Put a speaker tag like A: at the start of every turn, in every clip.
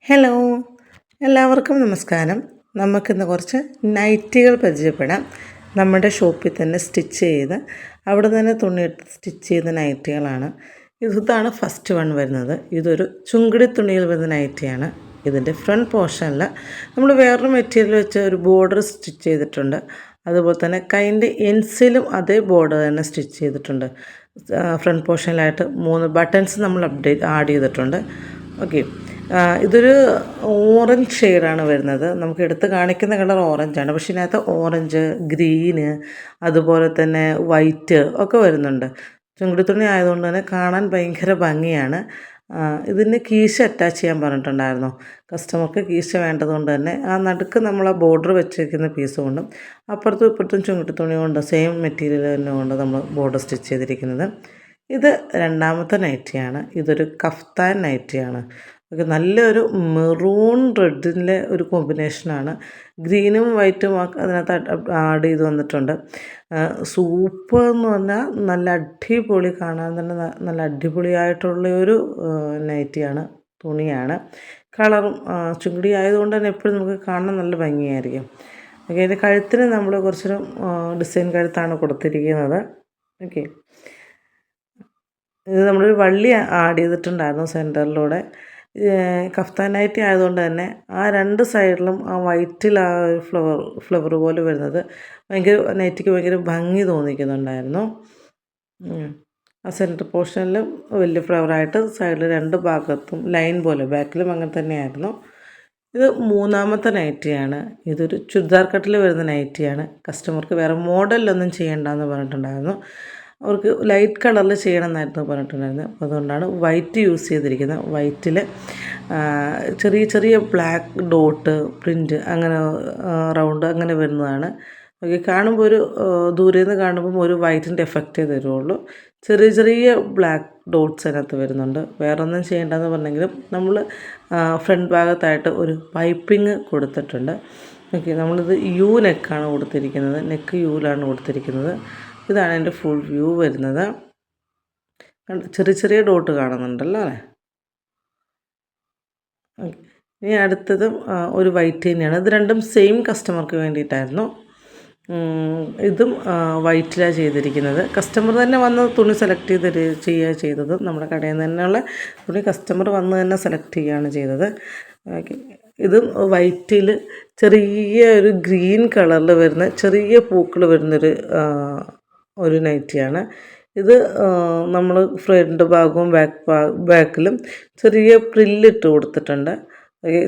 A: Hello, എല്ലാവർക്കും നമസ്കാരം. നമുക്കിന്ന് കുറച്ച് നൈറ്റികൾ പരിചയപ്പെടാം. നമ്മുടെ ഷോപ്പിൽ തന്നെ സ്റ്റിച്ച് ചെയ്ത് അവിടെ തന്നെ തുണിയെടുത്ത് സ്റ്റിച്ച് ചെയ്ത നൈറ്റികളാണ്. ഇതാണ് ഫസ്റ്റ് വൺ വരുന്നത്. ഇതൊരു ചുങ്കിടി തുണിയിൽ വരുന്ന നൈറ്റിയാണ്. ഇതിൻ്റെ ഫ്രണ്ട് പോർഷനിൽ നമ്മൾ വേറൊരു മെറ്റീരിയൽ വെച്ച് ഒരു ബോർഡർ സ്റ്റിച്ച് ചെയ്തിട്ടുണ്ട്. അതുപോലെ തന്നെ കൈൻ്റെ എൻസിലും അതേ ബോർഡർ തന്നെ സ്റ്റിച്ച് ചെയ്തിട്ടുണ്ട്. ഫ്രണ്ട് പോർഷനിലായിട്ട് 3 ബട്ടൺസ് നമ്മൾ ആഡ് ചെയ്തിട്ടുണ്ട്. ഓക്കെ, ഇതൊരു ഓറഞ്ച് ഷെയ്ഡാണ് വരുന്നത്. നമുക്ക് എടുത്ത് കാണിക്കുന്ന കളർ ഓറഞ്ചാണ്, പക്ഷേ ഇതിനകത്ത് ഓറഞ്ച്, ഗ്രീന്, അതുപോലെ തന്നെ വൈറ്റ് ഒക്കെ വരുന്നുണ്ട്. ചുങ്കിടി തുണി ആയതുകൊണ്ട് തന്നെ കാണാൻ ഭയങ്കര ഭംഗിയാണ്. ഇതിന് കീശ അറ്റാച്ച് ചെയ്യാൻ പറഞ്ഞിട്ടുണ്ടായിരുന്നു കസ്റ്റമർക്ക്. കീശ വേണ്ടതുകൊണ്ട് തന്നെ ആ നടുക്ക് നമ്മൾ ആ ബോർഡർ വെച്ചിരിക്കുന്ന പീസ് കൊണ്ടും അപ്പുറത്തും ഇപ്പുറത്തും ചുങ്കിടി തുണി കൊണ്ട് സെയിം മെറ്റീരിയൽ തന്നെ കൊണ്ട് നമ്മൾ ബോർഡർ സ്റ്റിച്ച് ചെയ്തിരിക്കുന്നത്. ഇത് രണ്ടാമത്തെ നൈറ്റിയാണ്. ഇതൊരു കഫ്താൻ നൈറ്റിയാണ്. നല്ലൊരു മെറൂൺ റെഡിൻ്റെ ഒരു കോമ്പിനേഷനാണ്. ഗ്രീനും വൈറ്റും അതിനകത്ത് ആഡ് ചെയ്ത് വന്നിട്ടുണ്ട്. സൂപ്പർ എന്ന് പറഞ്ഞാൽ നല്ല അടിപൊളി, കാണാൻ തന്നെ നല്ല അടിപൊളിയായിട്ടുള്ളൊരു നൈറ്റിയാണ്, തുണിയാണ്. കളറും ചുങ്കിടി ആയതുകൊണ്ട് തന്നെ എപ്പോഴും നമുക്ക് കാണാൻ നല്ല ഭംഗിയായിരിക്കും. ഓക്കെ, അതിൻ്റെ കഴുത്തിന് നമ്മൾ കുറച്ചൊരു ഡിസൈൻ കഴുത്താണ് കൊടുത്തിരിക്കുന്നത്. ഓക്കെ, ഇത് നമ്മളൊരു വള്ളി ആഡ് ചെയ്തിട്ടുണ്ടായിരുന്നു സെൻറ്ററിലൂടെ. കഫ്താൻ നൈറ്റി ആയതുകൊണ്ട് തന്നെ ആ 2 സൈഡിലും ആ വൈറ്റിൽ ആ ഒരു ഫ്ലവർ പോലെ വരുന്നത് നൈറ്റിക്ക് ഭയങ്കര ഭംഗി തോന്നിക്കുന്നുണ്ടായിരുന്നു. ആ സെൻറ്റർ പോർഷനിലും വലിയ ഫ്ലവറായിട്ട് സൈഡിൽ 2 ഭാഗത്തും ലൈൻ പോലെ, ബാക്കിലും അങ്ങനെ തന്നെയായിരുന്നു. ഇത് മൂന്നാമത്തെ നൈറ്റിയാണ്. ഇതൊരു ചുരിദാർ കട്ടിൽ വരുന്ന നൈറ്റിയാണ്. കസ്റ്റമർക്ക് വേറെ മോഡലിലൊന്നും ചെയ്യേണ്ടെന്ന് പറഞ്ഞിട്ടുണ്ടായിരുന്നു. അവർക്ക് ലൈറ്റ് കളറിൽ ചെയ്യണമെന്നായിരുന്നു പറഞ്ഞിട്ടുണ്ടായിരുന്നത്. അപ്പോൾ അതുകൊണ്ടാണ് വൈറ്റ് യൂസ് ചെയ്തിരിക്കുന്നത്. വൈറ്റിൽ ചെറിയ ചെറിയ ബ്ലാക്ക് ഡോട്ട് പ്രിൻറ്റ് അങ്ങനെ റൗണ്ട് അങ്ങനെ വരുന്നതാണ്. ഓക്കെ, കാണുമ്പോൾ ഒരു ദൂരെ നിന്ന് കാണുമ്പം ഒരു വൈറ്റിൻ്റെ എഫക്റ്റേ തരുള്ളൂ. ചെറിയ ചെറിയ ബ്ലാക്ക് ഡോട്ട്സ് അതിനകത്ത് വരുന്നുണ്ട്. വേറെ ഒന്നും ചെയ്യേണ്ടതെന്ന് പറഞ്ഞെങ്കിലും നമ്മൾ ഫ്രണ്ട് ഭാഗത്തായിട്ട് ഒരു പൈപ്പിങ് കൊടുത്തിട്ടുണ്ട്. ഓക്കെ, നമ്മളിത് യു നെക്കാണ് കൊടുത്തിരിക്കുന്നത്. നെക്ക് യുവിലാണ് കൊടുത്തിരിക്കുന്നത്. ഇതാണ് എൻ്റെ ഫുൾ വ്യൂ വരുന്നത്. ചെറിയ ചെറിയ ഡോട്ട് കാണുന്നുണ്ടല്ലോ അല്ലേ. ഇനി അടുത്തതും ഒരു വൈറ്റ് തന്നെയാണ്. ഇത് രണ്ടും സെയിം കസ്റ്റമർക്ക് വേണ്ടിയിട്ടായിരുന്നു. ഇതും വൈറ്റിലാണ് ചെയ്തിരിക്കുന്നത്. കസ്റ്റമർ തന്നെ വന്ന് തുണി സെലക്ട് ചെയ്യുക ചെയ്തത്. നമ്മുടെ കടയിൽ നിന്ന് തന്നെയുള്ള തുണി കസ്റ്റമർ വന്ന് തന്നെ സെലക്ട് ചെയ്യുകയാണ് ചെയ്തത്. ഇതും വൈറ്റിൽ ചെറിയ ഒരു ഗ്രീൻ കളറിൽ വരുന്ന ചെറിയ പൂക്കൾ വരുന്നൊരു ഒരു നൈറ്റിയാണ്. ഇത് നമ്മൾ ഫ്രണ്ട് ഭാഗവും ബാക്കിലും ചെറിയ പ്രില്ലിട്ട് കൊടുത്തിട്ടുണ്ട്.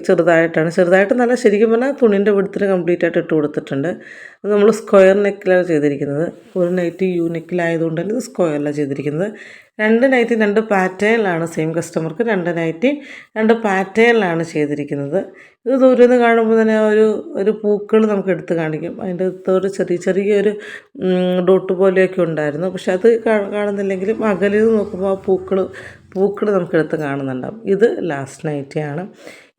A: ചെറുതായിട്ട് നല്ല, ശരിക്കും പറഞ്ഞാൽ തുണിൻ്റെ വിടത്തിന് കംപ്ലീറ്റ് ആയിട്ട് ഇട്ട് കൊടുത്തിട്ടുണ്ട്. അത് നമ്മൾ സ്ക്വയർ നെക്കിലാണ് ചെയ്തിരിക്കുന്നത്. ഒരു നൈറ്റി യു നെക്കിലായതുകൊണ്ട് തന്നെ ഇത് സ്ക്വയറിലാണ് ചെയ്തിരിക്കുന്നത്. 2 നൈറ്റി 2 പാറ്റേണിലാണ്, സെയിം കസ്റ്റമർക്ക് 2 നൈറ്റി 2 പാറ്റേണിലാണ് ചെയ്തിരിക്കുന്നത്. ഇത് ദൂരെ നിന്ന് കാണുമ്പോൾ തന്നെ ഒരു പൂക്കൾ നമുക്ക് എടുത്ത് കാണിക്കും. അതിൻ്റെ ഒരു ചെറിയൊരു ഡോട്ട് പോലെയൊക്കെ ഉണ്ടായിരുന്നു. പക്ഷെ അത് കാണുന്നില്ലെങ്കിലും അകലിൽ നിന്ന് നോക്കുമ്പോൾ ആ പൂക്കൾ നമുക്കെടുത്ത് കാണുന്നുണ്ടാവും. ഇത് ലാസ്റ്റ് നൈറ്റിയാണ്.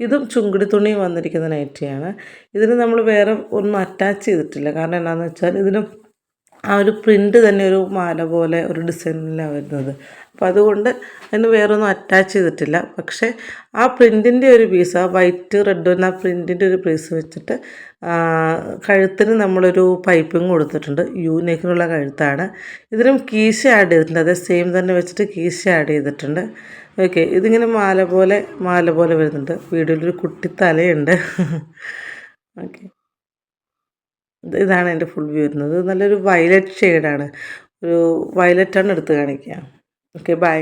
A: ഇതും ചുങ്കിടി തുണി വന്നിരിക്കുന്ന നൈറ്റിയാണ്. ഇതിന് നമ്മൾ വേറെ ഒന്നും അറ്റാച്ച് ചെയ്തിട്ടില്ല. കാരണം എന്താണെന്ന് വെച്ചാൽ ഇതിന് ആ ഒരു പ്രിൻ്റ് തന്നെ ഒരു മാല പോലെ ഒരു ഡിസൈനിലാണ് വരുന്നത്. അപ്പോൾ അതുകൊണ്ട് അതിന് വേറൊന്നും അറ്റാച്ച് ചെയ്തിട്ടില്ല. പക്ഷേ ആ പ്രിൻറ്റിൻ്റെ ഒരു പീസ്, ആ വൈറ്റ് റെഡ് എന്ന പ്രിൻറ്റിൻ്റെ ഒരു പീസ് വെച്ചിട്ട് കഴുത്തിന് നമ്മളൊരു പൈപ്പിങ് കൊടുത്തിട്ടുണ്ട്. യു നെക്കിനുള്ള കഴുത്താണ്. ഇതിനും കീശ ആഡ് ചെയ്തിട്ടുണ്ട്. അതേ സെയിം തന്നെ വെച്ചിട്ട് കീശ ആഡ് ചെയ്തിട്ടുണ്ട്. ഓക്കെ, ഇതിങ്ങനെ മാല പോലെ വരുന്നുണ്ട്. വീഡിയോയിലൊരു കുട്ടി തലയുണ്ട്. ഓക്കെ, ഇതാണ് എൻ്റെ ഫുൾ വ്യൂ വരുന്നത്. നല്ലൊരു വയലറ്റ് ഷെയ്ഡാണ്. ഒരു വയലറ്റാണ് എടുത്ത് കാണിക്കുക. Okay, by.